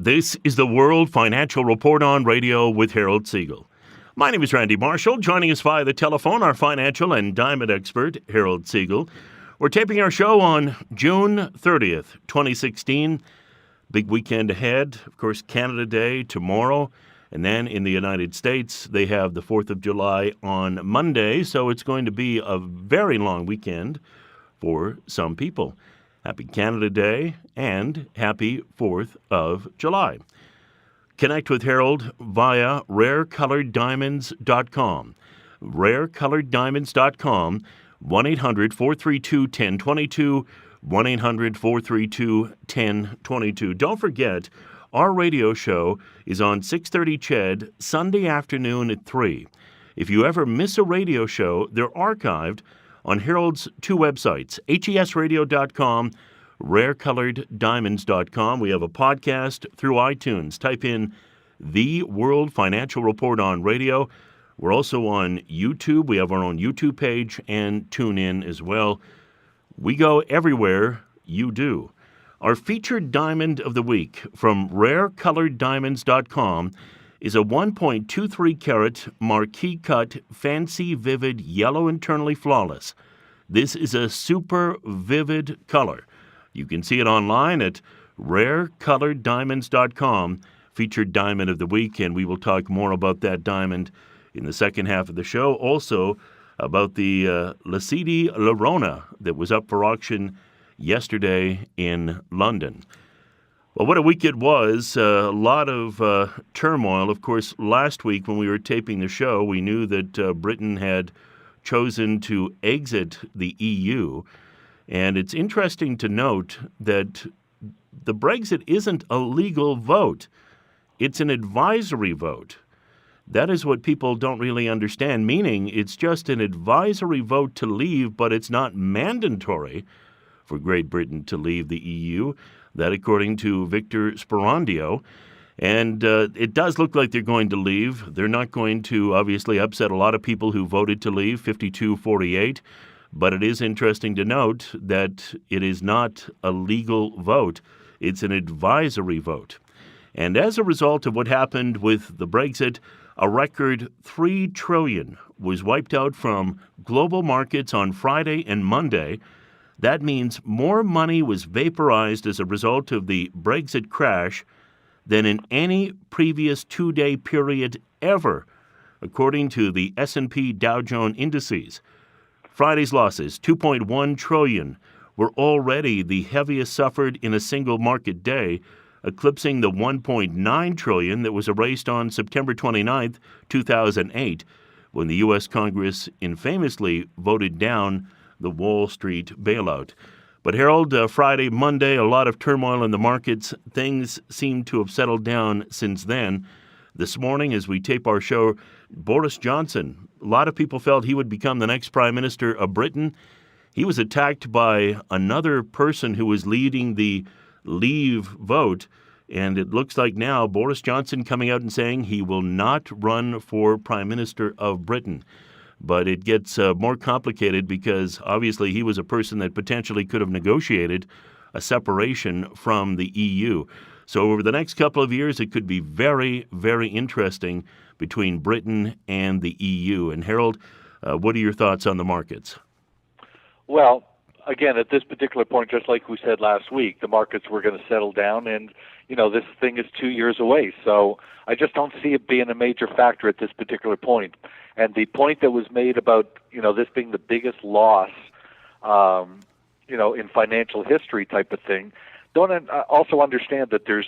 This is the World Financial Report on Radio with Harold Siegel. My name is Randy Marshall. Joining us via the telephone, our financial and diamond expert, Harold Siegel. We're taping our show on June 30th, 2016. Big weekend ahead. Of course, Canada Day tomorrow. And then in the United States, they have the 4th of July on Monday. So it's going to be a very long weekend for some people. Happy Canada Day and happy 4th of July. Connect with Harold via rarecoloreddiamonds.com. Rarecoloreddiamonds.com, 1-800-432-1022, 1-800-432-1022. Don't forget, our radio show is on 6:30 CHED, Sunday afternoon at 3. If you ever miss a radio show, they're archived on Harold's two websites, HESradio.com, rarecoloreddiamonds.com. We have a podcast through iTunes. Type in The World Financial Report on Radio. We're also on YouTube. We have our own YouTube page and tune in as well. We go everywhere you do. Our featured diamond of the week from rarecoloreddiamonds.com is a 1.23 carat marquee cut, fancy, vivid, yellow internally flawless. This is a super vivid color. You can see it online at rarecoloreddiamonds.com, featured diamond of the week, and we will talk more about that diamond in the second half of the show. Also about the Lasidi Lorona that was up for auction yesterday in London. Well, what a week it was. A lot of turmoil. Of course, last week when we were taping the show, we knew that Britain had chosen to exit the EU. And it's interesting to note that the Brexit isn't a legal vote. It's an advisory vote. That is what people don't really understand, meaning it's just an advisory vote to leave, but it's not mandatory for Great Britain to leave the EU. That according to Victor Sperandio. And it does look like they're going to leave. They're not going to obviously upset a lot of people who voted to leave, 52-48. But it is interesting to note that it is not a legal vote. It's an advisory vote. And as a result of what happened with the Brexit, a record $3 trillion was wiped out from global markets on Friday and Monday. That means more money was vaporized as a result of the Brexit crash than in any previous two-day period ever, according to the S&P Dow Jones indices. Friday's losses, $2.1 trillion, were already the heaviest suffered in a single market day, eclipsing the $1.9 trillion that was erased on September 29, 2008, when the U.S. Congress infamously voted down the Wall Street bailout. But Harold, Friday, Monday, a lot of turmoil in the markets. Things seem to have settled down since then. This morning, as we tape our show, Boris Johnson, a lot of people felt he would become the next Prime Minister of Britain. He was attacked by another person who was leading the Leave vote, and it looks like now Boris Johnson coming out and saying he will not run for Prime Minister of Britain. But it gets more complicated because obviously he was a person that potentially could have negotiated a separation from the EU. So over the next couple of years, it could be very, very interesting between Britain and the EU. And Harold, what are your thoughts on the markets? Well, again, at this particular point, just like we said last week, the markets were going to settle down, and this thing is 2 years away. So I just don't see it being a major factor at this particular point. And the point that was made about this being the biggest loss, in financial history type of thing, don't also understand that there's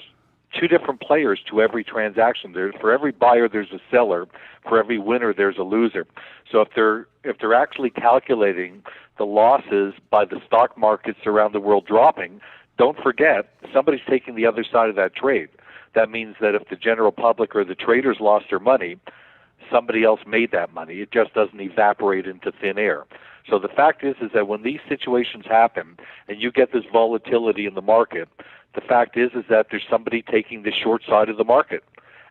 two different players to every transaction. For every buyer, there's a seller. For every winner, there's a loser. So if they're actually calculating the losses by the stock markets around the world dropping, don't forget somebody's taking the other side of that trade. That means that if the general public or the traders lost their money, somebody else made that money. It just doesn't evaporate into thin air. So the fact is that when these situations happen and you get this volatility in the market, the fact is that there's somebody taking the short side of the market.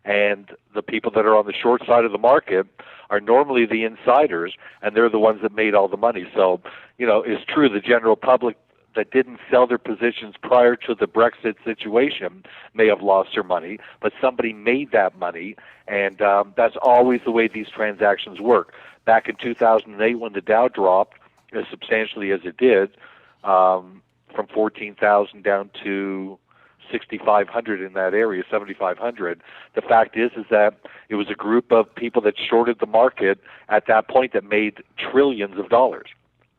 And the people that are on the short side of the market are normally the insiders, and they're the ones that made all the money. So, it's true the general public that didn't sell their positions prior to the Brexit situation may have lost their money, but somebody made that money, and that's always the way these transactions work. Back in 2008, when the Dow dropped as substantially as it did, from 14,000 down to 6,500 in that area, 7,500. The fact is that it was a group of people that shorted the market at that point that made trillions of dollars,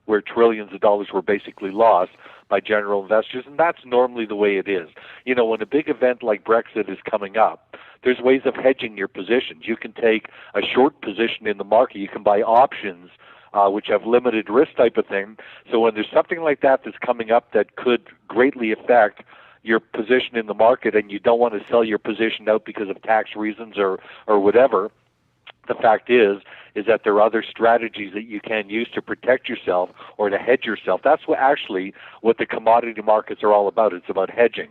where trillions of dollars were basically lost by general investors, and that's normally the way it is. You know, when a big event like Brexit is coming up, there's ways of hedging your positions. You can take a short position in the market. You can buy options, which have limited risk type of thing. So when there's something like that that's coming up that could greatly affect your position in the market, and you don't want to sell your position out because of tax reasons or whatever, the fact is that there are other strategies that you can use to protect yourself or to hedge yourself. That's what the commodity markets are all about. It's about hedging.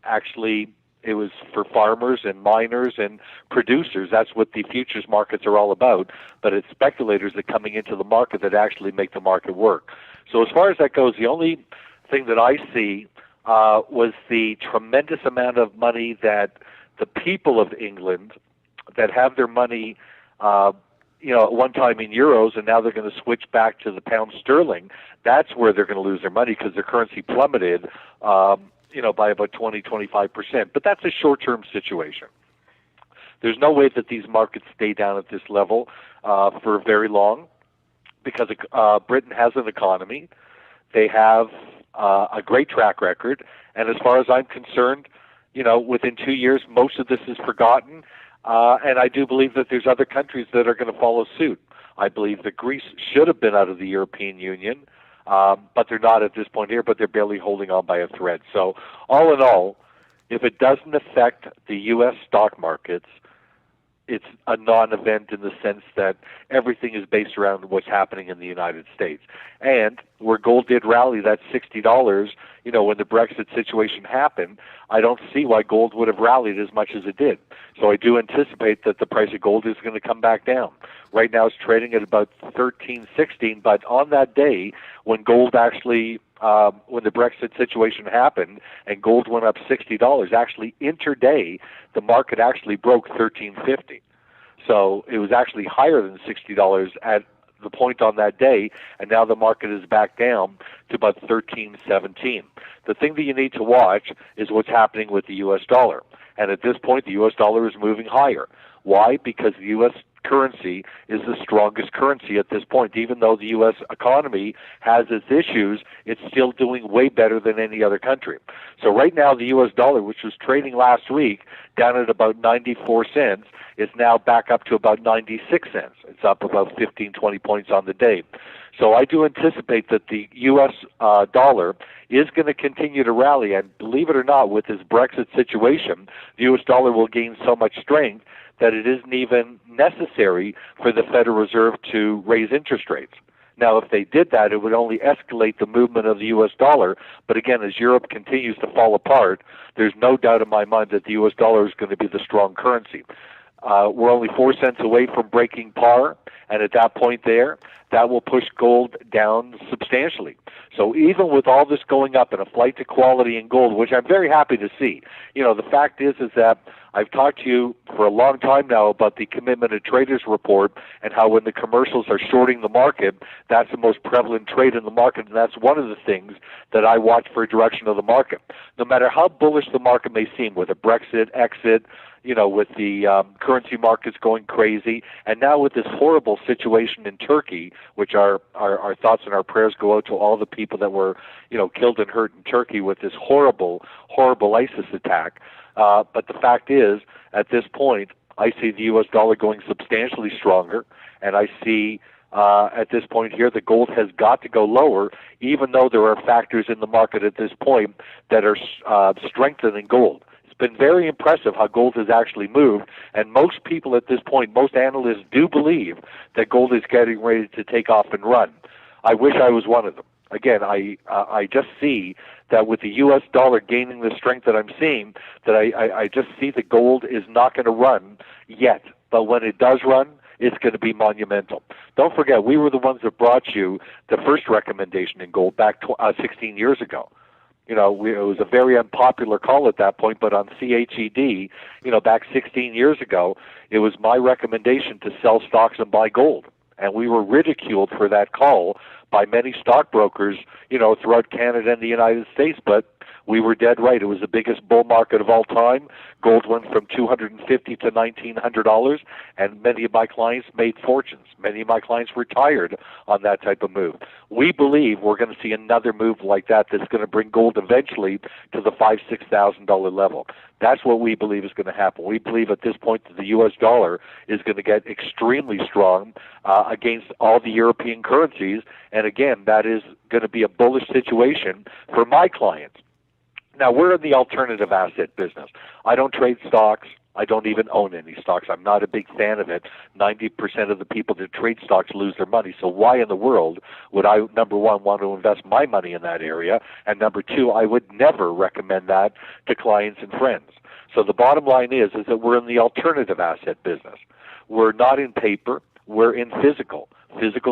Actually, it was for farmers and miners and producers. That's what the futures markets are all about. But it's speculators that coming into the market that actually make the market work. So as far as that goes, the only thing that I see was the tremendous amount of money that the people of England that have their money, at one time in euros, and now they're going to switch back to the pound sterling. That's where they're going to lose their money because their currency plummeted, by about 20-25%. But that's a short-term situation. There's no way that these markets stay down at this level for very long because Britain has an economy. They have a great track record, and as far as I'm concerned, within 2 years, most of this is forgotten, and I do believe that there's other countries that are going to follow suit. I believe that Greece should have been out of the European Union, but they're not at this point here, but they're barely holding on by a thread. So all in all, if it doesn't affect the U.S. stock markets, it's a non-event in the sense that everything is based around what's happening in the United States. And where gold did rally, that $60, when the Brexit situation happened, I don't see why gold would have rallied as much as it did. So I do anticipate that the price of gold is going to come back down. Right now it's trading at about 13.16, but on that day when gold actually when the Brexit situation happened and gold went up $60, actually intraday, the market actually broke $13.50. So it was actually higher than $60 at the point on that day, and now the market is back down to about $13.17. The thing that you need to watch is what's happening with the U.S. dollar. And at this point, the U.S. dollar is moving higher. Why? Because the U.S. currency is the strongest currency at this point. Even though the U.S. economy has its issues, it's still doing way better than any other country. So right now, the U.S. dollar, which was trading last week down at about 94 cents, is now back up to about 96 cents. It's up about 15, 20 points on the day. So I do anticipate that the U.S. dollar is going to continue to rally. And believe it or not, with this Brexit situation, the U.S. dollar will gain so much strength that it isn't even necessary for the Federal Reserve to raise interest rates. Now, if they did that, it would only escalate the movement of the U.S. dollar. But again, as Europe continues to fall apart, there's no doubt in my mind that the U.S. dollar is going to be the strong currency. We're only 4 cents away from breaking par, and at that point there, that will push gold down substantially. So even with all this going up and a flight to quality in gold, which I'm very happy to see, the fact is that I've talked to you for a long time now about the Commitment of Traders report and how when the commercials are shorting the market, that's the most prevalent trade in the market, and that's one of the things that I watch for a direction of the market. No matter how bullish the market may seem with a Brexit exit, with the currency markets going crazy, and now with this horrible situation in Turkey, which our thoughts and our prayers go out to all the people that were, killed and hurt in Turkey with this horrible, horrible ISIS attack. But the fact is, at this point, I see the U.S. dollar going substantially stronger, and I see at this point here the gold has got to go lower, even though there are factors in the market at this point that are strengthening gold. Been very impressive how gold has actually moved, and most people at this point, most analysts do believe that gold is getting ready to take off and run. I wish I was one of them. Again, I just see that with the U.S. dollar gaining the strength that I'm seeing, that I just see that gold is not going to run yet. But when it does run, it's going to be monumental. Don't forget, we were the ones that brought you the first recommendation in gold back 16 years ago. It was a very unpopular call at that point, but on CHED, back 16 years ago, it was my recommendation to sell stocks and buy gold. And we were ridiculed for that call by many stockbrokers, throughout Canada and the United States, but we were dead right. It was the biggest bull market of all time. Gold went from $250 to $1,900, and many of my clients made fortunes. Many of my clients retired on that type of move. We believe we're going to see another move like that that's going to bring gold eventually to the $5,000-$6,000 level. That's what we believe is going to happen. We believe at this point that the U.S. dollar is going to get extremely strong against all the European currencies, and again, that is going to be a bullish situation for my clients. Now, we're in the alternative asset business. I don't trade stocks. I don't even own any stocks. I'm not a big fan of it. 90% of the people that trade stocks lose their money. So why in the world would I, number one, want to invest my money in that area? And number two, I would never recommend that to clients and friends. So the bottom line is that we're in the alternative asset business. We're not in paper. We're in physical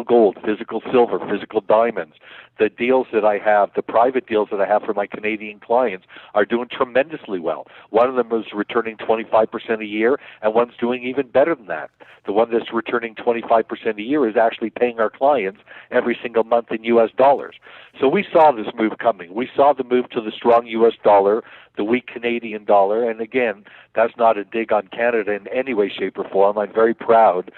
gold, physical silver, physical diamonds. The deals that I have, the private deals that I have for my Canadian clients are doing tremendously well. One of them is returning 25% a year, and one's doing even better than that. The one that's returning 25% a year is actually paying our clients every single month in U.S. dollars. So we saw this move coming. We saw the move to the strong U.S. dollar, the weak Canadian dollar, and again, that's not a dig on Canada in any way, shape, or form. I'm very proud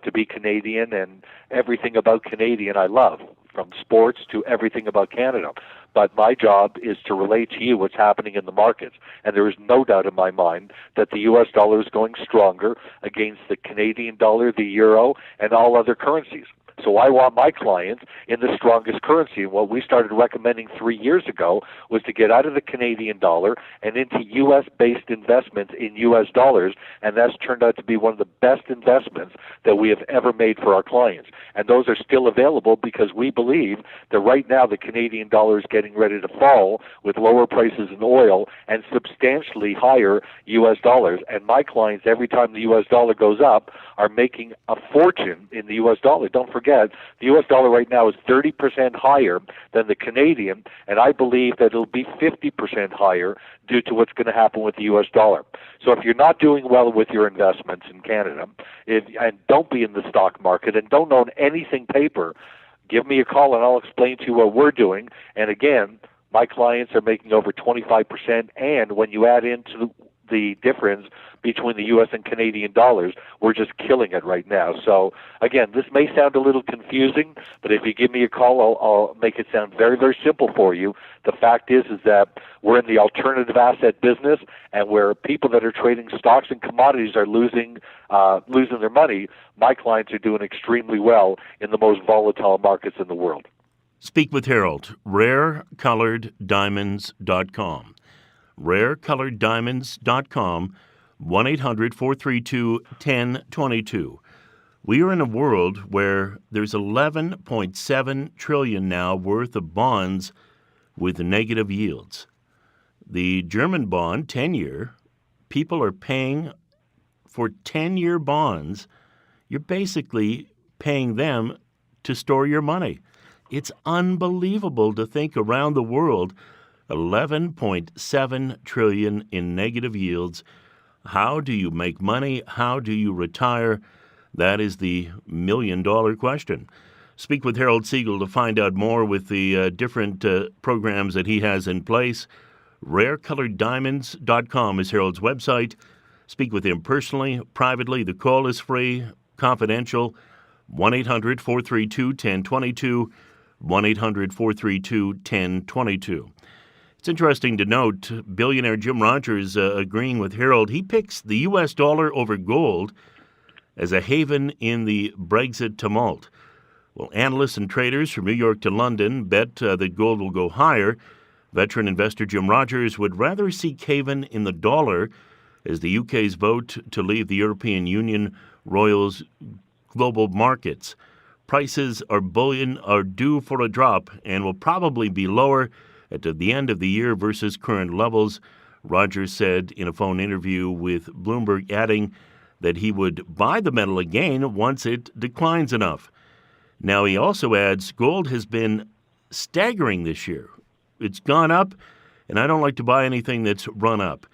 to be Canadian, and everything about Canadian I love, from sports to everything about Canada. But my job is to relate to you what's happening in the markets. And there is no doubt in my mind that the U.S. dollar is going stronger against the Canadian dollar, the euro, and all other currencies. So I want my clients in the strongest currency. And what we started recommending 3 years ago was to get out of the Canadian dollar and into U.S.-based investments in U.S. dollars. And that's turned out to be one of the best investments that we have ever made for our clients. And those are still available because we believe that right now the Canadian dollar is getting ready to fall with lower prices in oil and substantially higher U.S. dollars. And my clients, every time the U.S. dollar goes up, are making a fortune in the U.S. dollar. Don't forget, the U.S. dollar right now is 30% higher than the Canadian, and I believe that it'll be 50% higher due to what's going to happen with the U.S. dollar. So if you're not doing well with your investments in Canada, and don't be in the stock market and don't own anything paper, give me a call and I'll explain to you what we're doing. And again, my clients are making over 25%, and when you add into the difference between the U.S. and Canadian dollars, we're just killing it right now. So, again, this may sound a little confusing, but if you give me a call, I'll make it sound very, very simple for you. The fact is that we're in the alternative asset business, and where people that are trading stocks and commodities are losing their money, my clients are doing extremely well in the most volatile markets in the world. Speak with Harold, rarecoloreddiamonds.com. rarecoloreddiamonds.com, 1-800-432-1022. We are in a world where there's $11.7 trillion now worth of bonds with negative yields. The German bond, 10-year, people are paying for 10-year bonds. You're basically paying them to store your money. It's unbelievable to think around the world, $11.7 trillion in negative yields. How do you make money? How do you retire? That is the million-dollar question. Speak with Harold Siegel to find out more with the different programs that he has in place. RareColoredDiamonds.com is Harold's website. Speak with him personally, privately. The call is free, confidential. 1-800-432-1022, 1-800-432-1022. It's interesting to note, billionaire Jim Rogers agreeing with Harold. He picks the U.S. dollar over gold as a haven in the Brexit tumult. Well, analysts and traders from New York to London bet that gold will go higher. Veteran investor Jim Rogers would rather seek haven in the dollar as the UK's vote to leave the European Union roils global markets. Prices of bullion are due for a drop and will probably be lower at the end of the year versus current levels, Rogers said in a phone interview with Bloomberg, adding that he would buy the metal again once it declines enough. Now, he also adds gold has been staggering this year. It's gone up, and I don't like to buy anything that's run up.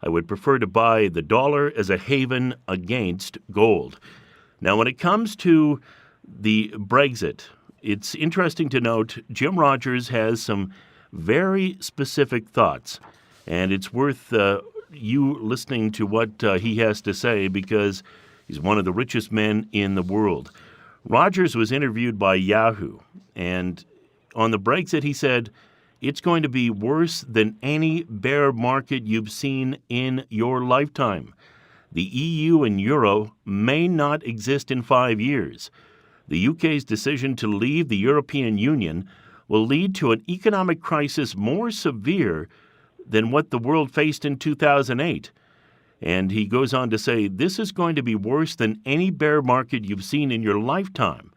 I would prefer to buy the dollar as a haven against gold. Now, when it comes to the Brexit, it's interesting to note Jim Rogers has some very specific thoughts, and it's worth you listening to what he has to say because he's one of the richest men in the world. Rogers was interviewed by Yahoo, and on the Brexit, he said, it's going to be worse than any bear market you've seen in your lifetime. The EU and Euro may not exist in 5 years. The UK's decision to leave the European Union will lead to an economic crisis more severe than what the world faced in 2008. And he goes on to say, this is going to be worse than any bear market you've seen in your lifetime.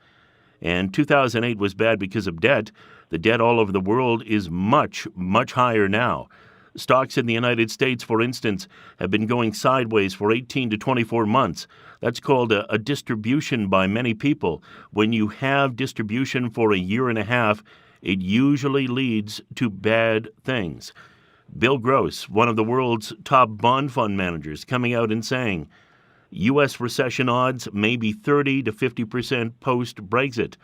And 2008 was bad because of debt. The debt all over the world is much, much higher now. Stocks in the United States, for instance, have been going sideways for 18 to 24 months. That's called a distribution by many people. When you have distribution for a year and a half, it usually leads to bad things. Bill Gross, one of the world's top bond fund managers, coming out and saying, U.S. recession odds may be 30 to 50% post-Brexit.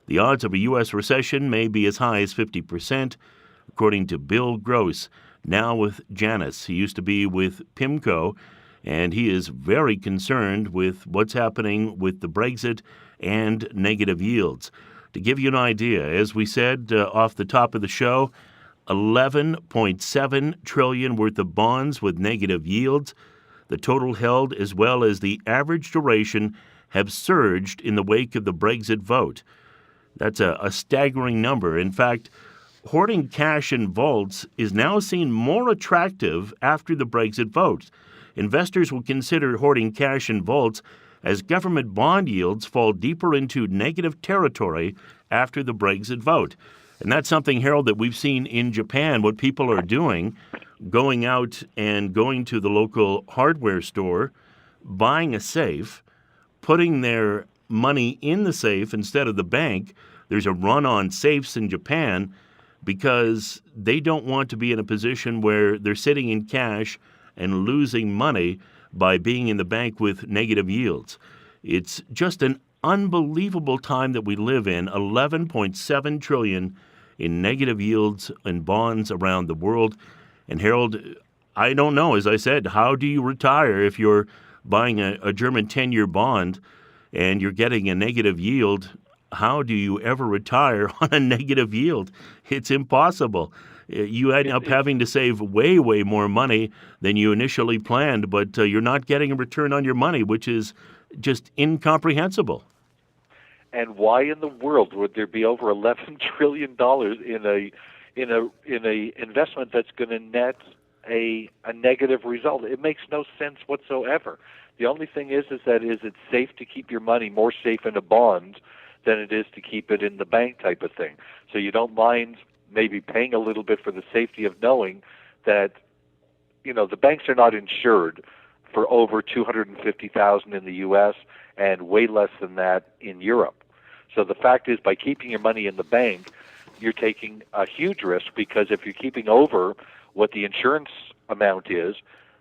The odds of a U.S. recession may be as high as 50%, according to Bill Gross, now with Janus. He used to be with PIMCO, and he is very concerned with what's happening with the Brexit and negative yields. To give you an idea, as we said off the top of the show, $11.7 trillion worth of bonds with negative yields. The total held as well as the average duration have surged in the wake of the Brexit vote. That's a staggering number. In fact, hoarding cash in vaults is now seen more attractive after the Brexit vote. Investors will consider hoarding cash in vaults as government bond yields fall deeper into negative territory after the Brexit vote. And that's something, Harold, that we've seen in Japan, what people are doing, going out and going to the local hardware store, buying a safe, putting their money in the safe instead of the bank. There's a run on safes in Japan because they don't want to be in a position where they're sitting in cash and losing money by being in the bank with negative yields. It's just an unbelievable time that we live in, 11.7 trillion in negative yields and bonds around the world. And Harold, I don't know, as I said, how do you retire if you're buying a German 10-year bond and you're getting a negative yield? How do you ever retire on a negative yield? It's impossible. You end up having to save way, way more money than you initially planned, but you're not getting a return on your money, which is just incomprehensible. And why in the world would there be over $11 trillion in a investment that's going to net a negative result? It makes no sense whatsoever. The only thing is that it's safe to keep your money more safe in a bond than it is to keep it in the bank type of thing. So you don't mind maybe paying a little bit for the safety of knowing that, the banks are not insured for over $250,000 in the U.S. and way less than that in Europe. So the fact is, by keeping your money in the bank, you're taking a huge risk, because if you're keeping over what the insurance amount is,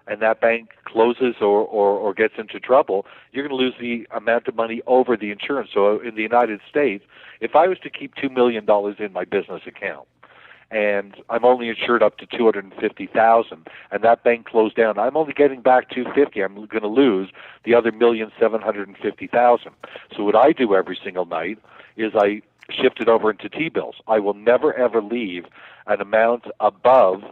and that bank closes or gets into trouble, you're going to lose the amount of money over the insurance. So in the United States, if I was to keep $2 million in my business account, and I'm only insured up to $250,000, and that bank closed down, I'm only getting back $250,000. I'm going to lose the other $1,750,000. So what I do every single night is I shift it over into T-bills. I will never ever leave an amount above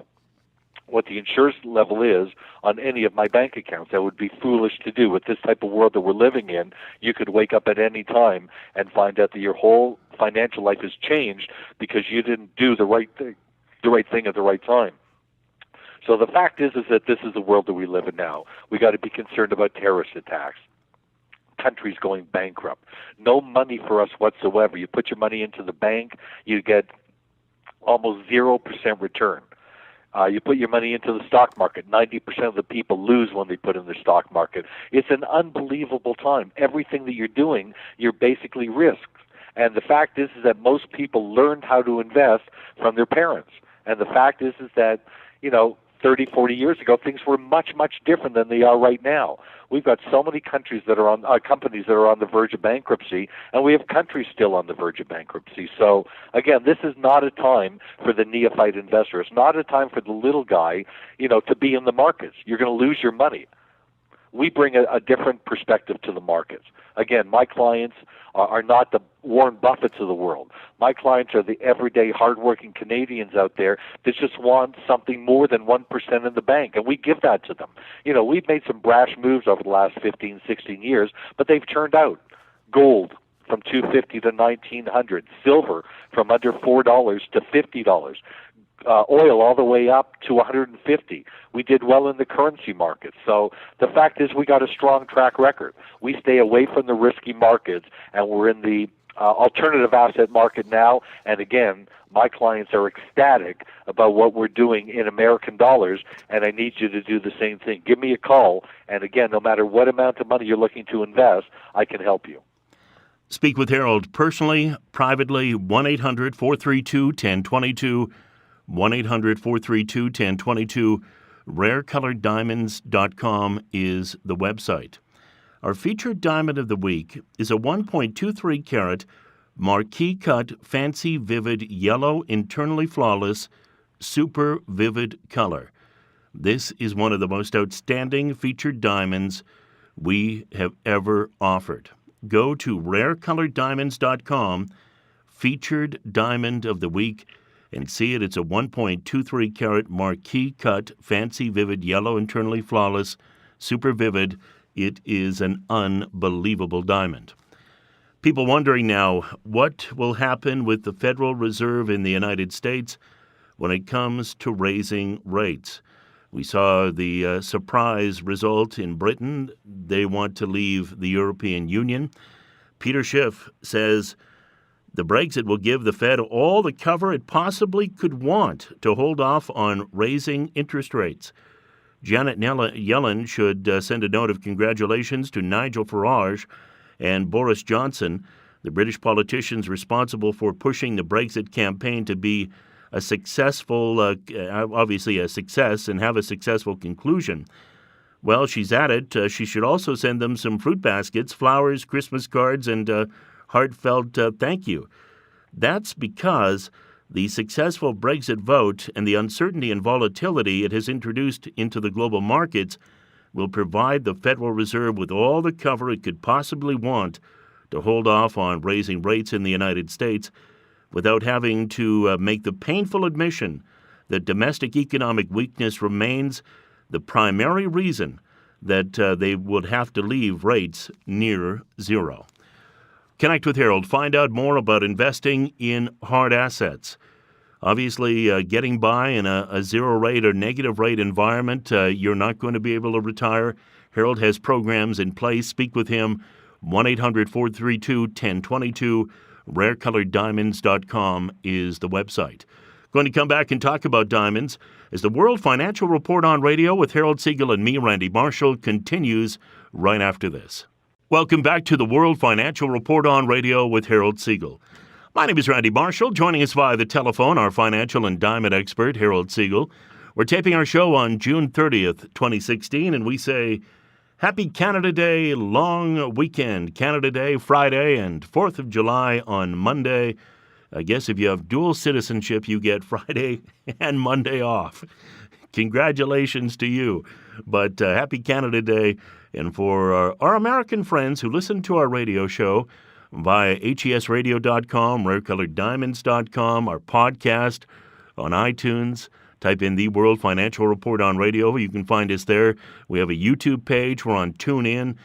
what the insurance level is on any of my bank accounts. That would be foolish to do. With this type of world that we're living in, you could wake up at any time and find out that your whole financial life has changed because you didn't do the right thing at the right time. So the fact is that this is the world that we live in now. We got to be concerned about terrorist attacks, countries going bankrupt, no money for us whatsoever. You put your money into the bank, you get almost 0% return. You put your money into the stock market. 90% of the people lose when they put in the stock market. It's an unbelievable time. Everything that you're doing, you're basically risks. And the fact is that most people learned how to invest from their parents. And the fact is that, 30, 40 years ago, things were much, much different than they are right now. We've got so many countries that are on companies that are on the verge of bankruptcy, and we have countries still on the verge of bankruptcy. So again, this is not a time for the neophyte investor. It's not a time for the little guy, to be in the markets. You're going to lose your money. We bring a different perspective to the markets. Again, my clients are not the Warren Buffetts of the world. My clients are the everyday, hardworking Canadians out there that just want something more than 1% in the bank, and we give that to them. We've made some brash moves over the last 15, 16 years, but they've turned out. Gold from $250 to $1,900, silver from under $4 to $50. Oil all the way up to 150. We did well in the currency market. So the fact is we got a strong track record. We stay away from the risky markets, and we're in the alternative asset market now. And again, my clients are ecstatic about what we're doing in American dollars, and I need you to do the same thing. Give me a call, and again, no matter what amount of money you're looking to invest, I can help you. Speak with Harold personally, privately, 1-800-432-1022, 1-800-432-1022. RareColoredDiamonds.com is the website. Our featured diamond of the week is a 1.23 carat marquee cut fancy vivid yellow internally flawless super vivid color. This is one of the most outstanding featured diamonds we have ever offered. Go to RareColoredDiamonds.com, featured diamond of the week, and see it. It's a 1.23 carat marquee cut fancy vivid yellow internally flawless super vivid. It is an unbelievable diamond. People wondering now what will happen with the Federal Reserve in the United States when it comes to raising rates. We saw the surprise result in Britain. They want to leave the European Union. Peter Schiff says the Brexit will give the Fed all the cover it possibly could want to hold off on raising interest rates. Janet Yellen should send a note of congratulations to Nigel Farage and Boris Johnson, the British politicians responsible for pushing the Brexit campaign to be a successful, obviously a success, and have a successful conclusion. Well, she's added, she should also send them some fruit baskets, flowers, Christmas cards, and heartfelt thank you. That's because the successful Brexit vote and the uncertainty and volatility it has introduced into the global markets will provide the Federal Reserve with all the cover it could possibly want to hold off on raising rates in the United States without having to make the painful admission that domestic economic weakness remains the primary reason that they would have to leave rates near zero. Connect with Harold. Find out more about investing in hard assets. Obviously, getting by in a zero rate or negative rate environment, you're not going to be able to retire. Harold has programs in place. Speak with him, 1-800-432-1022. RareColoredDiamonds.com is the website. Going to come back and talk about diamonds as the World Financial Report on Radio with Harold Siegel and me, Randy Marshall, continues right after this. Welcome back to the World Financial Report on Radio with Harold Siegel. My name is Randy Marshall. Joining us via the telephone, our financial and diamond expert, Harold Siegel. We're taping our show on June 30th, 2016, and we say Happy Canada Day, long weekend. Canada Day, Friday, and 4th of July on Monday. I guess if you have dual citizenship, you get Friday and Monday off. Congratulations to you. But happy Canada Day. And for our American friends who listen to our radio show via HESradio.com, RareColoredDiamonds.com, our podcast on iTunes, type in the World Financial Report on Radio. You can find us there. We have a YouTube page. We're on TuneIn.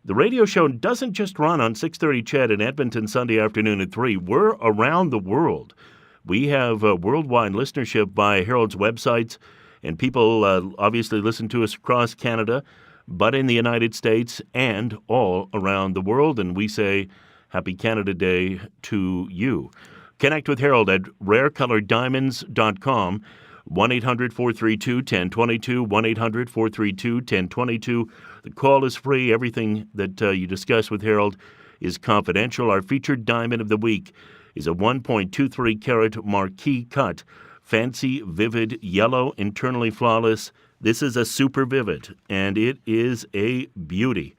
The radio show doesn't just run on 6:30 CHED in Edmonton Sunday afternoon at 3. We're around the world. We have worldwide listenership by Harold's websites, and people obviously listen to us across Canada, but in the United States and all around the world. And we say Happy Canada Day to you. Connect with Harold at RareColoredDiamonds.com, 1-800-432-1022, 1-800-432-1022. The call is free. Everything that you discuss with Harold is confidential. Our featured diamond of the week is a 1.23 carat marquise cut. Fancy, vivid, yellow, internally flawless. This is a super vivid, and it is a beauty.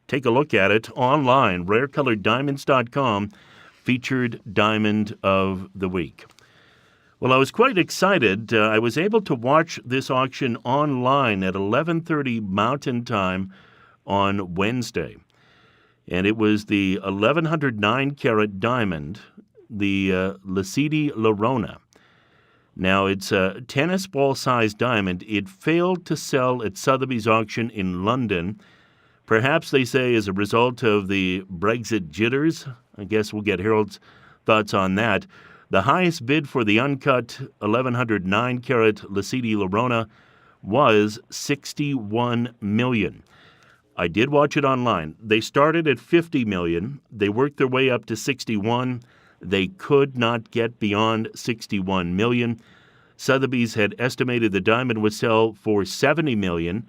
Take a look at it online, rarecoloreddiamonds.com, featured diamond of the week. Well, I was quite excited. I was able to watch this auction online at 11:30 Mountain Time on Wednesday. And it was the 1109-carat diamond, the Lacidi Lorona. Now, it's a tennis ball-sized diamond. It failed to sell at Sotheby's auction in London. Perhaps, they say, as a result of the Brexit jitters. I guess we'll get Harold's thoughts on that. The highest bid for the uncut 1109-carat Lacidi Lorona was $61 million. I did watch it online. They started at $50 million. They worked their way up to $61 million. They could not get beyond $61 million. Sotheby's had estimated the diamond would sell for $70 million,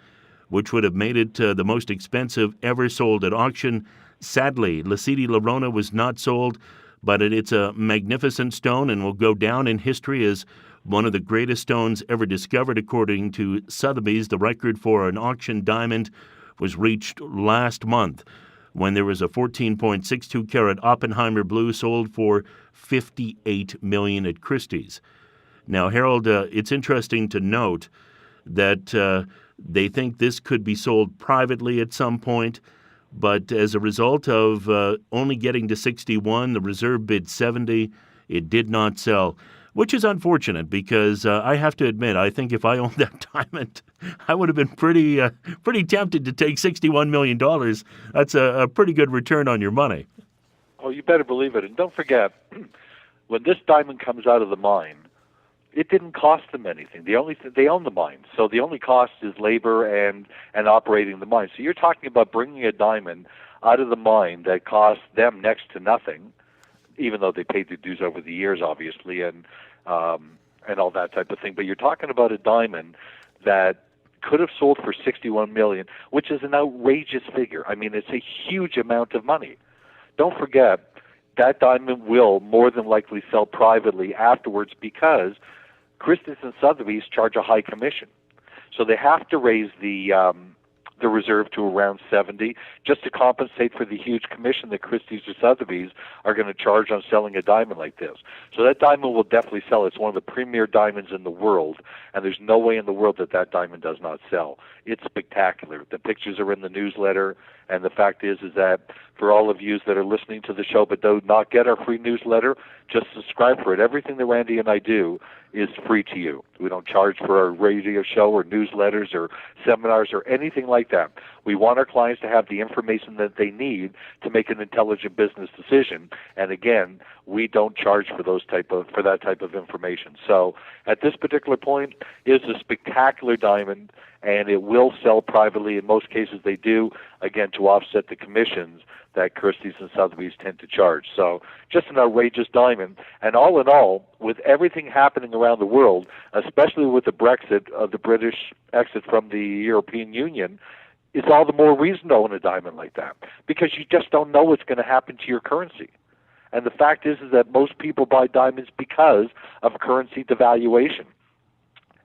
which would have made it the most expensive ever sold at auction. Sadly, Lacidi Lorona was not sold, but it's a magnificent stone and will go down in history as one of the greatest stones ever discovered, according to Sotheby's. The record for an auction diamond was reached last month, when there was a 14.62 carat Oppenheimer blue sold for $58 million at Christie's. Now, Harold, it's interesting to note that they think this could be sold privately at some point, but as a result of only getting to 61, the reserve bid 70, it did not sell, which is unfortunate because I have to admit, I think if I owned that diamond, I would have been pretty tempted to take $61 million. That's a pretty good return on your money. Oh, you better believe it. And don't forget, when this diamond comes out of the mine, it didn't cost them anything. They own the mine, so the only cost is labor and operating the mine. So you're talking about bringing a diamond out of the mine that cost them next to nothing, even though they paid the dues over the years, obviously, and all that type of thing. But you're talking about a diamond that could have sold for $61 million, which is an outrageous figure. I mean, it's a huge amount of money. Don't forget, that diamond will more than likely sell privately afterwards because Christie's and Sotheby's charge a high commission. So they have to raise the reserve to around 70 just to compensate for the huge commission that Christie's or Sotheby's are going to charge on selling a diamond like this. So that diamond will definitely sell. It's one of the premier diamonds in the world, and there's no way in the world that that diamond does not sell. It's spectacular. The pictures are in the newsletter, and the fact is that for all of you that are listening to the show but do not get our free newsletter, just subscribe for it. Everything that Randy and I do is free to you. We don't charge for our radio show or newsletters or seminars or anything like that. We want our clients to have the information that they need to make an intelligent business decision. And again, we don't charge for that type of information. So at this particular point, it is a spectacular diamond, and it will sell privately. In most cases, they do, again, to offset the commissions that Christie's and Sotheby's tend to charge. So just an outrageous diamond. And all in all, with everything happening around the world, especially with the Brexit, the British exit from the European Union, it's all the more reason to own a diamond like that, because you just don't know what's going to happen to your currency. And the fact is that most people buy diamonds because of currency devaluation.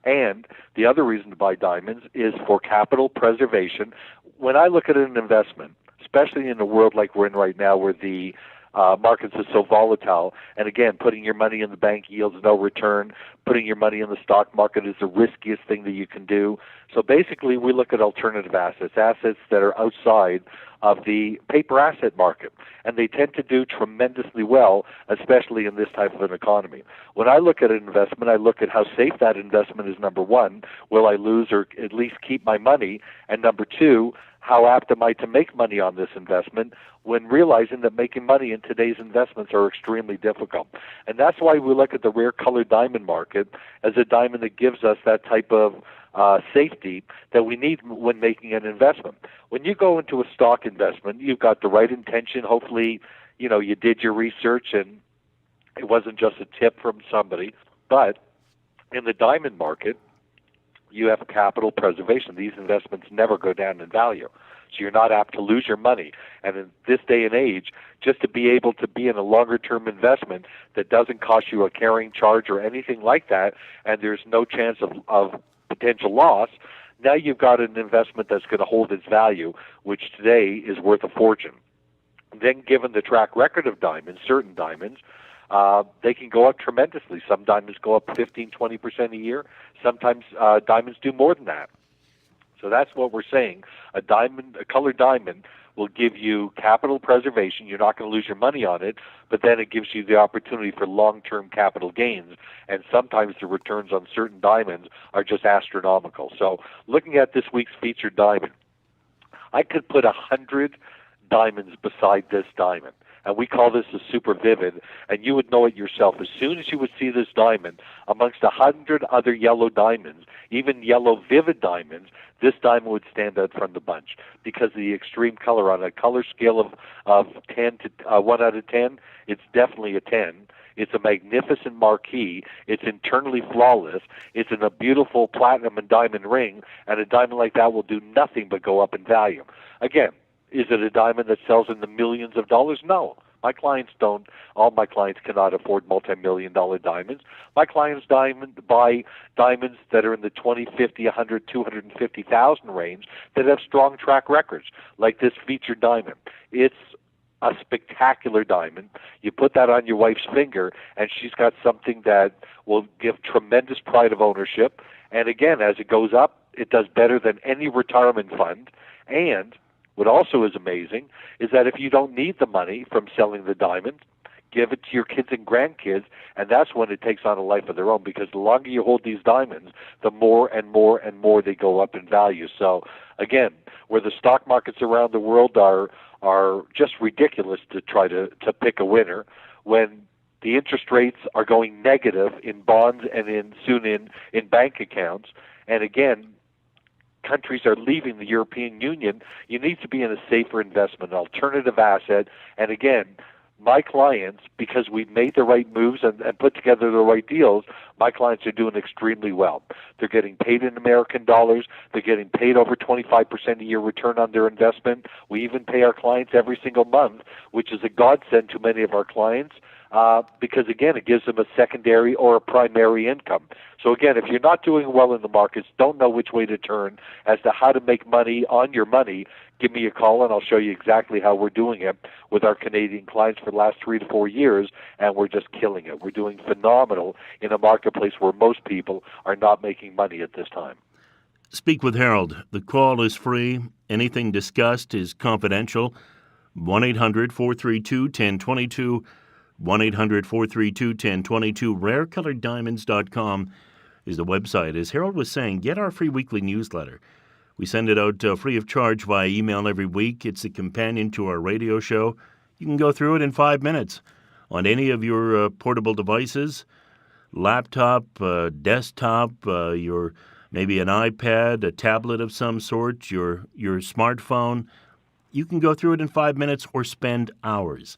And the other reason to buy diamonds is for capital preservation. When I look at an investment, especially in a world like we're in right now where the markets are so volatile, and again, putting your money in the bank yields no return, putting your money in the stock market is the riskiest thing that you can do. So basically, we look at alternative assets, assets that are outside of the paper asset market, and they tend to do tremendously well, especially in this type of an economy. When I look at an investment, I look at how safe that investment is, number one, will I lose or at least keep my money, and number two, how apt am I to make money on this investment, when realizing that making money in today's investments are extremely difficult. And that's why we look at the rare colored diamond market as a diamond that gives us that type of safety that we need when making an investment. When you go into a stock investment, you've got the right intention. Hopefully, you did your research and it wasn't just a tip from somebody. But In the diamond market, you have capital preservation. These investments never go down in value. So you're not apt to lose your money. And in this day and age, just to be able to be in a longer-term investment that doesn't cost you a carrying charge or anything like that, and there's no chance of potential loss, now you've got an investment that's going to hold its value, which today is worth a fortune. Then given the track record of diamonds, certain diamonds, they can go up tremendously. Some diamonds go up 15-20% a year. Sometimes diamonds do more than that. So that's what we're saying. A colored diamond, will give you capital preservation. You're not going to lose your money on it, but then it gives you the opportunity for long-term capital gains. And sometimes the returns on certain diamonds are just astronomical. So looking at this week's featured diamond, I could put 100 diamonds beside this diamond. And we call this a super vivid, and you would know it yourself. As soon as you would see this diamond amongst 100 other yellow diamonds, even yellow vivid diamonds, this diamond would stand out from the bunch because of the extreme color. On a color scale of 10 to 1 out of 10, it's definitely a 10. It's a magnificent marquee. It's internally flawless. It's in a beautiful platinum and diamond ring, and a diamond like that will do nothing but go up in value. Again, is it a diamond that sells in the millions of dollars? No. My clients don't. All my clients cannot afford multi-million-dollar diamonds. My clients buy diamonds that are in the 20, 50, 100, 250,000 range that have strong track records, like this featured diamond. It's a spectacular diamond. You put that on your wife's finger, and she's got something that will give tremendous pride of ownership. And again, as it goes up, it does better than any retirement fund. And what also is amazing is that if you don't need the money from selling the diamond, give it to your kids and grandkids, and that's when it takes on a life of their own, because the longer you hold these diamonds, the more and more and more they go up in value. So again, where the stock markets around the world are just ridiculous to try to pick a winner, when the interest rates are going negative in bonds and soon in bank accounts, and again, countries are leaving the European Union, you need to be in a safer investment, an alternative asset. And again, my clients, because we've made the right moves and put together the right deals, my clients are doing extremely well. They're getting paid in American dollars. They're getting paid over 25% a year return on their investment. We even pay our clients every single month, which is a godsend to many of our clients. Because, again, it gives them a secondary or a primary income. So, again, if you're not doing well in the markets, don't know which way to turn as to how to make money on your money, give me a call and I'll show you exactly how we're doing it with our Canadian clients for the last 3 to 4 years, and we're just killing it. We're doing phenomenal in a marketplace where most people are not making money at this time. Speak with Harold. The call is free. Anything discussed is confidential. 1-800-432-1022. 1-800-432-1022. RareColoredDiamonds.com is the website. As Harold was saying, get our free weekly newsletter. We send it out free of charge via email every week. It's a companion to our radio show. You can go through it in 5 minutes on any of your portable devices, laptop, desktop, your maybe an iPad, a tablet of some sort, your smartphone. You can go through it in 5 minutes or spend hours.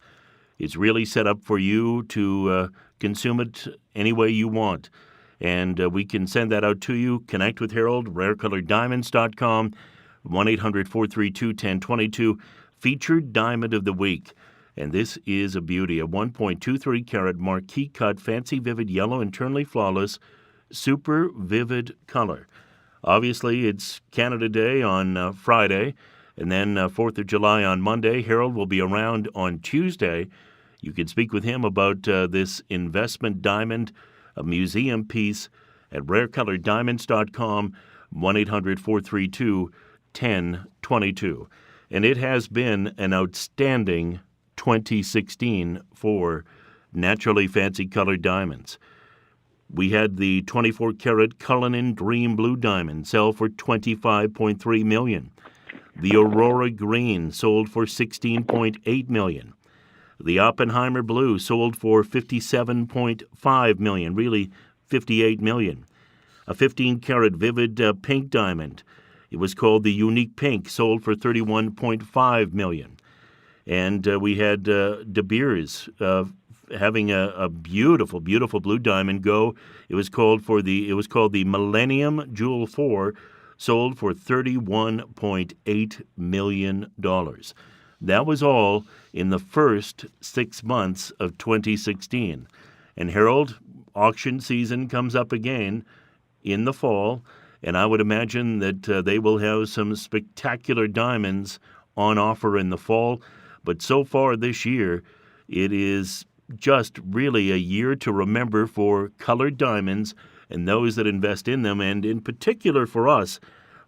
It's really set up for you to consume it any way you want. And we can send that out to you. Connect with Harold, RareColoredDiamonds.com, 1-800-432-1022, featured diamond of the week. And this is a beauty, a 1.23 carat marquee cut, fancy vivid yellow, internally flawless, super vivid color. Obviously, it's Canada Day on Friday, and then 4th of July on Monday. Harold will be around on Tuesday. You can speak with him about this investment diamond, a museum piece, at RareColoredDiamonds.com, 1-800-432-1022. And it has been an outstanding 2016 for naturally fancy colored diamonds. We had the 24-carat Cullinan Dream Blue Diamond sell for $25.3 million. The Aurora Green sold for $16.8 million. The Oppenheimer Blue sold for $57.5 million, really $58 million. A 15-carat vivid pink diamond, it was called the Unique Pink, sold for $31.5 million. And we had De Beers having a beautiful, beautiful blue diamond go. It was called the Millennium Jewel 4, sold for $31.8 million. That was all in the first 6 months of 2016. And Harold, auction season comes up again in the fall, and I would imagine that they will have some spectacular diamonds on offer in the fall. But so far this year, it is just really a year to remember for colored diamonds and those that invest in them. And in particular for us,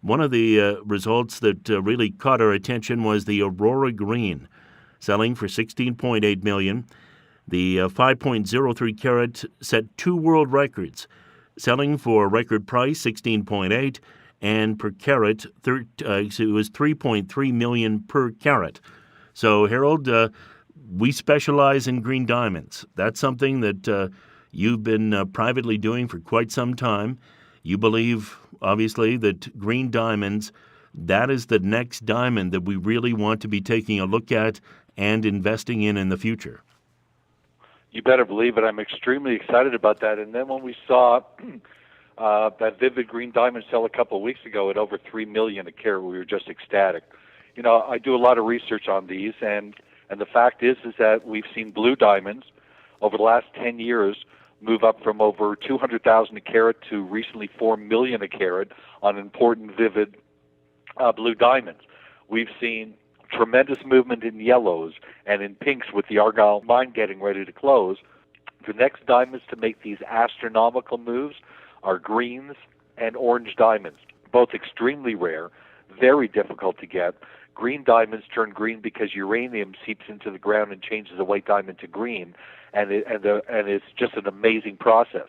one of the results that really caught our attention was the Aurora Green, selling for $16.8 million. The 5.03 carat set 2 world records, selling for a record price $16.8, and per carat it was $3.3 million per carat. So Harold, we specialize in green diamonds. That's something that you've been privately doing for quite some time. You believe, obviously, that green diamonds, that is the next diamond that we really want to be taking a look at and investing in the future. You better believe it. I'm extremely excited about that. And then when we saw that vivid green diamond sell a couple of weeks ago at over $3 million a carat, we were just ecstatic. You know, I do a lot of research on these, and the fact is that we've seen blue diamonds over the last 10 years move up from over 200,000 a carat to recently 4 million a carat on important vivid blue diamonds. We've seen tremendous movement in yellows and in pinks with the Argyle mine getting ready to close. The next diamonds to make these astronomical moves are greens and orange diamonds, both extremely rare, very difficult to get. Green diamonds turn green because uranium seeps into the ground and changes a white diamond to green, and it's just an amazing process.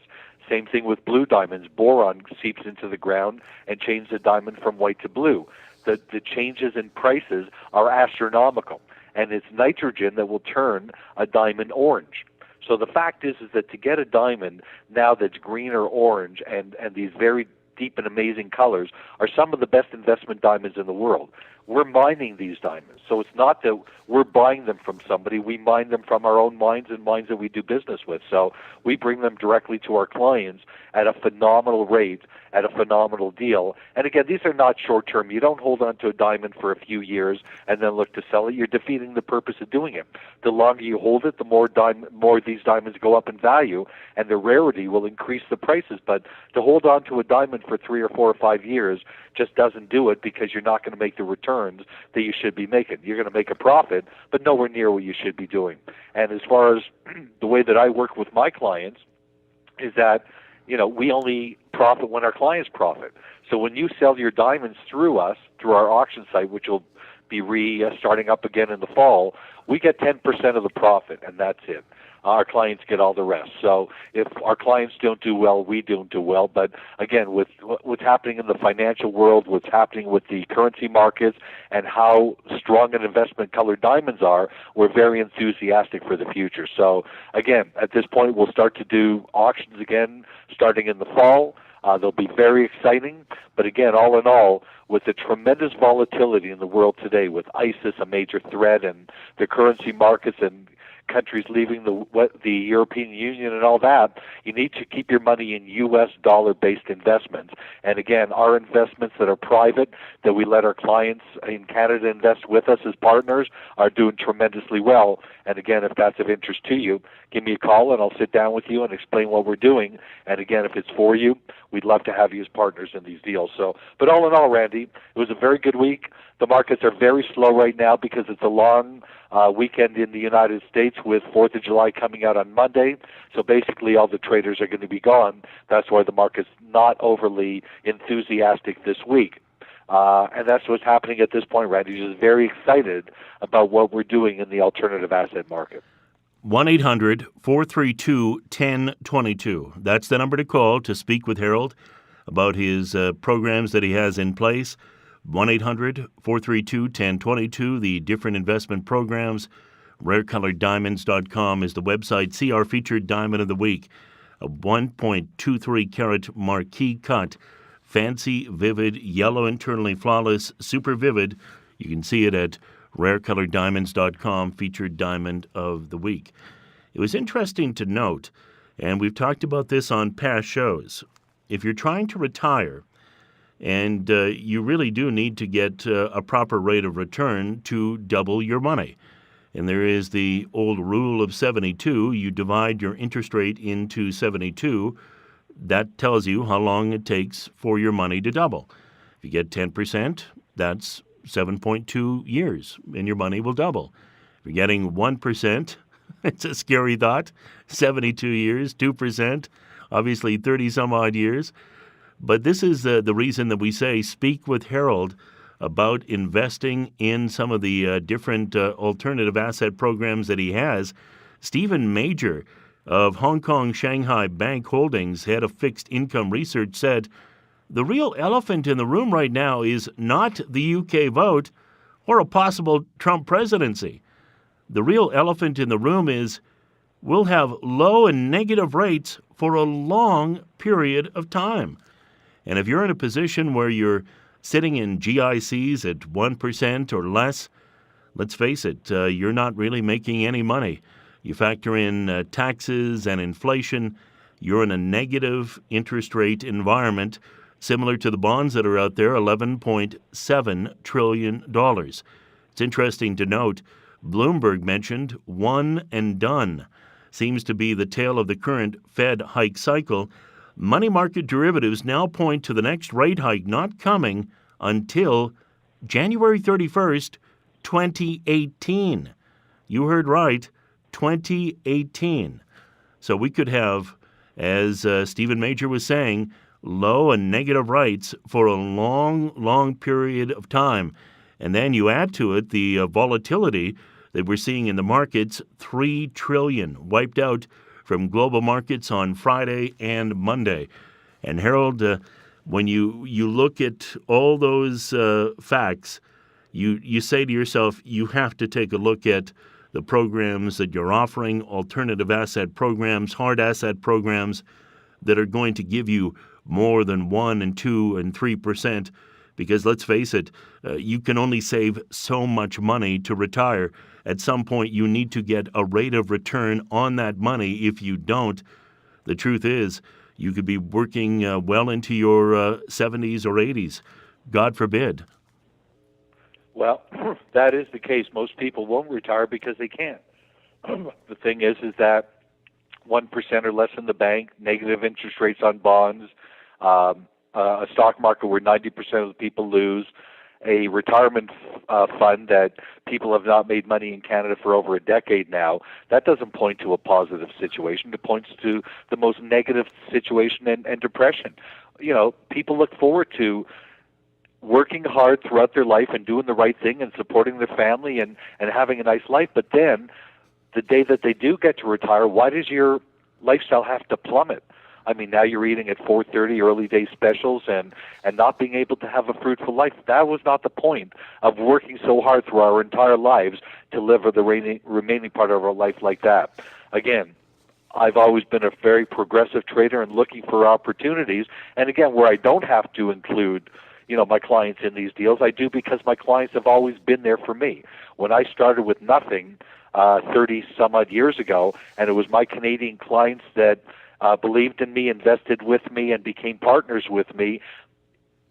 Same thing with blue diamonds. Boron seeps into the ground and changes a diamond from white to blue. The changes in prices are astronomical, and it's nitrogen that will turn a diamond orange. So the fact is that to get a diamond now that's green or orange and these very deep and amazing colors are some of the best investment diamonds in the world. We're mining these diamonds. So it's not that we're buying them from somebody. We mine them from our own mines and mines that we do business with. So we bring them directly to our clients at a phenomenal rate, at a phenomenal deal. And again, these are not short-term. You don't hold on to a diamond for a few years and then look to sell it. You're defeating the purpose of doing it. The longer you hold it, the more these diamonds go up in value, and the rarity will increase the prices. But to hold on to a diamond for 3 or 4 or 5 years just doesn't do it, because you're not going to make the returns that you should be making. You're going to make a profit, but nowhere near what you should be doing. And as far as the way that I work with my clients is that, you know, we only profit when our clients profit. So when you sell your diamonds through us, through our auction site, which will be starting up again in the fall, we get 10% of the profit, and that's it. Our clients get all the rest. So if our clients don't do well, we don't do well. But again, with what's happening in the financial world, what's happening with the currency markets, and how strong an investment colored diamonds are, we're very enthusiastic for the future. So again, at this point, we'll start to do auctions again starting in the fall. They'll be very exciting. But again, all in all, with the tremendous volatility in the world today, with ISIS a major threat, and the currency markets and countries leaving the European Union and all that, you need to keep your money in U.S. dollar-based investments. And again, our investments that are private, that we let our clients in Canada invest with us as partners, are doing tremendously well. And again, if that's of interest to you, give me a call and I'll sit down with you and explain what we're doing. And again, if it's for you, we'd love to have you as partners in these deals. So, but all in all, Randy, it was a very good week. The markets are very slow right now because it's a long weekend in the United States, with 4th of July coming out on Monday. So basically all the traders are going to be gone. That's why the market's not overly enthusiastic this week. And that's what's happening at this point, Randy. Just very excited about what we're doing in the alternative asset market. 1-800-432-1022. That's the number to call to speak with Harold about his programs that he has in place. 1-800-432-1022, the different investment programs. RareColoredDiamonds.com is the website. See our featured Diamond of the Week, a 1.23 carat marquee cut, fancy, vivid, yellow, internally flawless, super vivid. You can see it at RareColoredDiamonds.com, featured Diamond of the Week. It was interesting to note, and we've talked about this on past shows, if you're trying to retire and you really do need to get a proper rate of return to double your money. And there is the old rule of 72. You divide your interest rate into 72. That tells you how long it takes for your money to double. If you get 10%, that's 7.2 years, and your money will double. If you're getting 1%, it's a scary thought, 72 years, 2%, obviously 30-some-odd years. But this is the reason that we say speak with Harold about investing in some of the different alternative asset programs that he has. Stephen Major of Hong Kong Shanghai Bank Holdings, head of fixed income research, said, the real elephant in the room right now is not the UK vote or a possible Trump presidency. The real elephant in the room is we'll have low and negative rates for a long period of time. And if you're in a position where you're sitting in GICs at 1% or less, let's face it, you're not really making any money. You factor in taxes and inflation, you're in a negative interest rate environment, similar to the bonds that are out there, $11.7 trillion. It's interesting to note, Bloomberg mentioned one and done seems to be the tale of the current Fed hike cycle. Money market derivatives now point to the next rate hike not coming until January 31st, 2018. You heard right, 2018. So we could have, as Stephen Major was saying, low and negative rates for a long, long period of time. And then you add to it the volatility that we're seeing in the markets, $3 trillion wiped out from global markets on Friday and Monday. And Harold, when you look at all those facts, you say to yourself, you have to take a look at the programs that you're offering, alternative asset programs, hard asset programs that are going to give you more than 1 and 2 and 3%. Because let's face it, you can only save so much money to retire. At some point, you need to get a rate of return on that money. If you don't, the truth is, you could be working well into your 70s or 80s. God forbid. Well, that is the case. Most people won't retire because they can't. The thing is that 1% or less in the bank, negative interest rates on bonds, a stock market where 90% of the people lose, a retirement fund that people have not made money in Canada for over a decade now, that doesn't point to a positive situation. It points to the most negative situation and depression. You know, people look forward to working hard throughout their life and doing the right thing and supporting their family and having a nice life. But then the day that they do get to retire, why does your lifestyle have to plummet? I mean, now you're eating at 4:30 early day specials and not being able to have a fruitful life. That was not the point of working so hard through our entire lives to live the remaining part of our life like that. Again, I've always been a very progressive trader and looking for opportunities. And again, where I don't have to include, you know, my clients in these deals, I do because my clients have always been there for me. When I started with nothing 30 some odd years ago, and it was my Canadian clients that believed in me, invested with me, and became partners with me,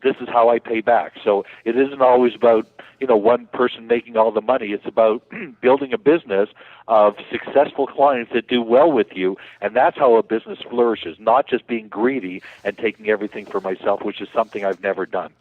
this is how I pay back. So it isn't always about, you know, one person making all the money. It's about building a business of successful clients that do well with you, and that's how a business flourishes, not just being greedy and taking everything for myself, which is something I've never done.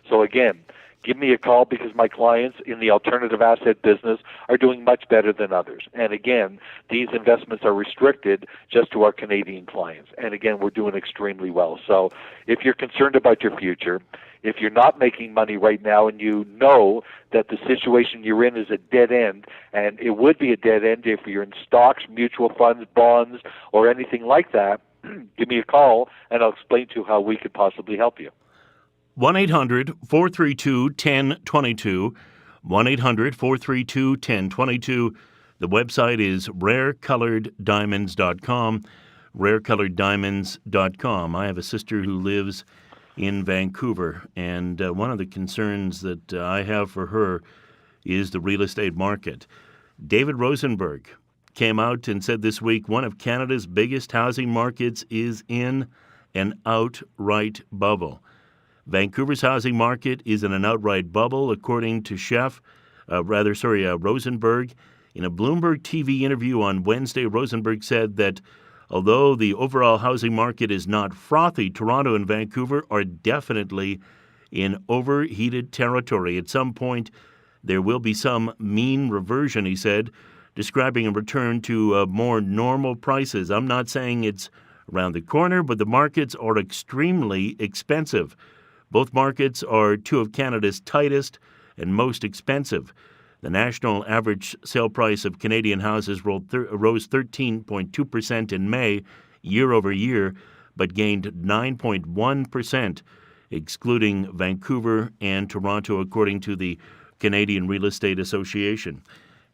So again, give me a call because my clients in the alternative asset business are doing much better than others. And again, these investments are restricted just to our Canadian clients. And again, we're doing extremely well. So if you're concerned about your future, if you're not making money right now and you know that the situation you're in is a dead end, and it would be a dead end if you're in stocks, mutual funds, bonds, or anything like that, give me a call and I'll explain to you how we could possibly help you. 1-800-432-1022, 1-800-432-1022. The website is rarecoloreddiamonds.com, rarecoloreddiamonds.com. I have a sister who lives in Vancouver, and one of the concerns that I have for her is the real estate market. David Rosenberg came out and said this week one of Canada's biggest housing markets is in an outright bubble. Vancouver's housing market is in an outright bubble, according to Rosenberg. In a Bloomberg TV interview on Wednesday, Rosenberg said that although the overall housing market is not frothy, Toronto and Vancouver are definitely in overheated territory. At some point, there will be some mean reversion, he said, describing a return to more normal prices. I'm not saying it's around the corner, but the markets are extremely expensive. Both markets are two of Canada's tightest and most expensive. The national average sale price of Canadian houses rose 13.2% in May, year over year, but gained 9.1%, excluding Vancouver and Toronto, according to the Canadian Real Estate Association.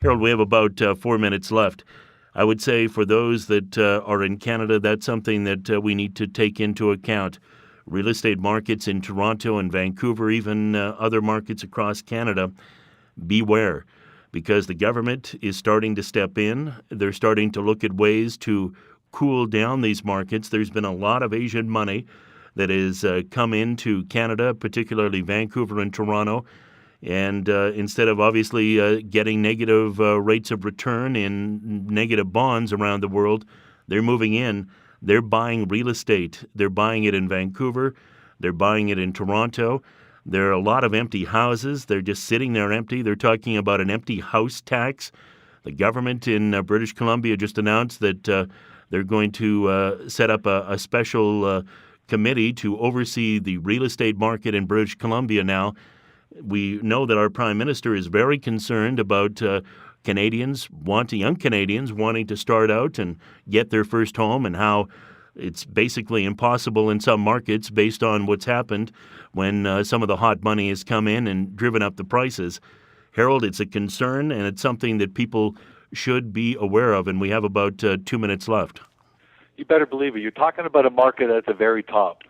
Harold, we have about 4 minutes left. I would say for those that are in Canada, that's something that we need to take into account. Real estate markets in Toronto and Vancouver, even other markets across Canada, beware, because the government is starting to step in. They're starting to look at ways to cool down these markets. There's been a lot of Asian money that has come into Canada, particularly Vancouver and Toronto. And instead of obviously getting negative rates of return in negative bonds around the world, they're moving in. They're buying real estate. They're buying it in Vancouver. They're buying it in Toronto. There are a lot of empty houses. They're just sitting there empty. They're talking about an empty house tax. The government in British Columbia just announced that they're going to set up a special committee to oversee the real estate market in British Columbia now. We know that our Prime Minister is very concerned about young Canadians wanting to start out and get their first home, and how it's basically impossible in some markets based on what's happened when some of the hot money has come in and driven up the prices. Harold, it's a concern, and it's something that people should be aware of, and we have about 2 minutes left. You better believe it. You're talking about a market at the very top.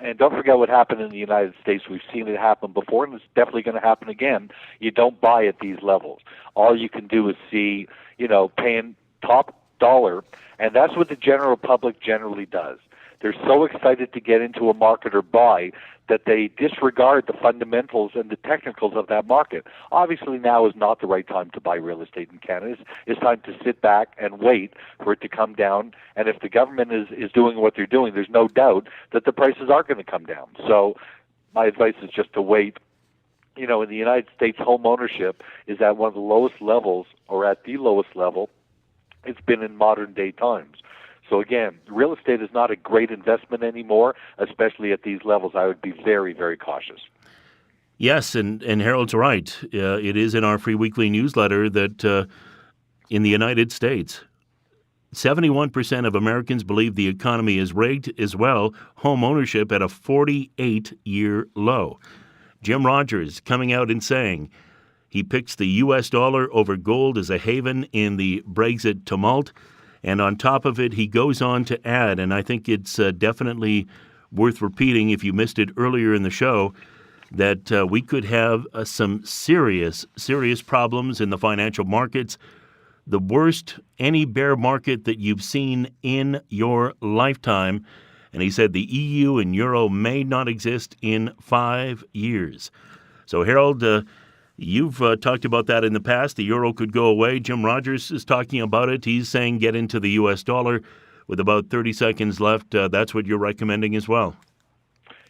And don't forget what happened in the United States. We've seen it happen before, and it's definitely going to happen again. You don't buy at these levels. All you can do is see, paying top dollar, and that's what the general public generally does. They're so excited to get into a market or buy that they disregard the fundamentals and the technicals of that market. Obviously, now is not the right time to buy real estate in Canada. It's time to sit back and wait for it to come down. And if the government is doing what they're doing, there's no doubt that the prices are going to come down. So my advice is just to wait. In the United States, home ownership is at one of the lowest levels, or at the lowest level it's been in modern day times. So again, real estate is not a great investment anymore, especially at these levels. I would be very, very cautious. Yes, and Harold's right. It is in our free weekly newsletter that in the United States, 71% of Americans believe the economy is rigged as well, home ownership at a 48-year low. Jim Rogers coming out and saying he picks the U.S. dollar over gold as a haven in the Brexit tumult. And on top of it, he goes on to add, and I think it's definitely worth repeating if you missed it earlier in the show, that we could have some serious problems in the financial markets, the worst any bear market that you've seen in your lifetime. And he said the EU and Euro may not exist in 5 years. So, Harold, you've talked about that in the past. The euro could go away. Jim Rogers is talking about it. He's saying get into the U.S. dollar. With about 30 seconds left, that's what you're recommending as well.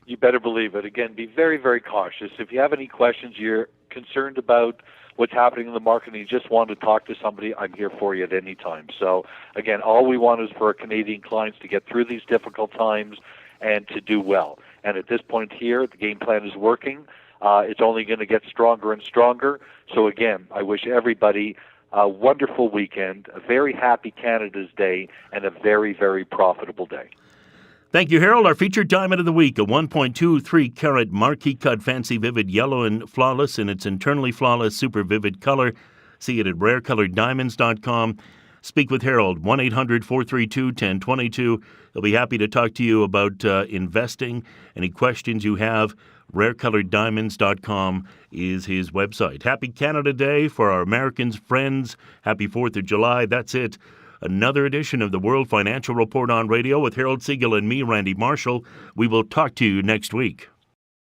You better believe it. Again, be very, very cautious. If you have any questions, you're concerned about what's happening in the market, and you just want to talk to somebody, I'm here for you at any time. So, again, all we want is for our Canadian clients to get through these difficult times and to do well. And at this point here, the game plan is working. It's only going to get stronger and stronger. So again, I wish everybody a wonderful weekend, a very happy Canada's Day, and a very, very profitable day. Thank you, Harold. Our featured diamond of the week, a 1.23 carat marquee cut fancy vivid yellow and flawless in its internally flawless super vivid color. See it at rarecoloreddiamonds.com. Speak with Harold, 1-800-432-1022. He'll be happy to talk to you about investing, any questions you have. rarecoloreddiamonds.com is his website. Happy Canada Day for our Americans, friends. Happy 4th of July. That's it. Another edition of the World Financial Report on Radio with Harold Siegel and me, Randy Marshall. We will talk to you next week.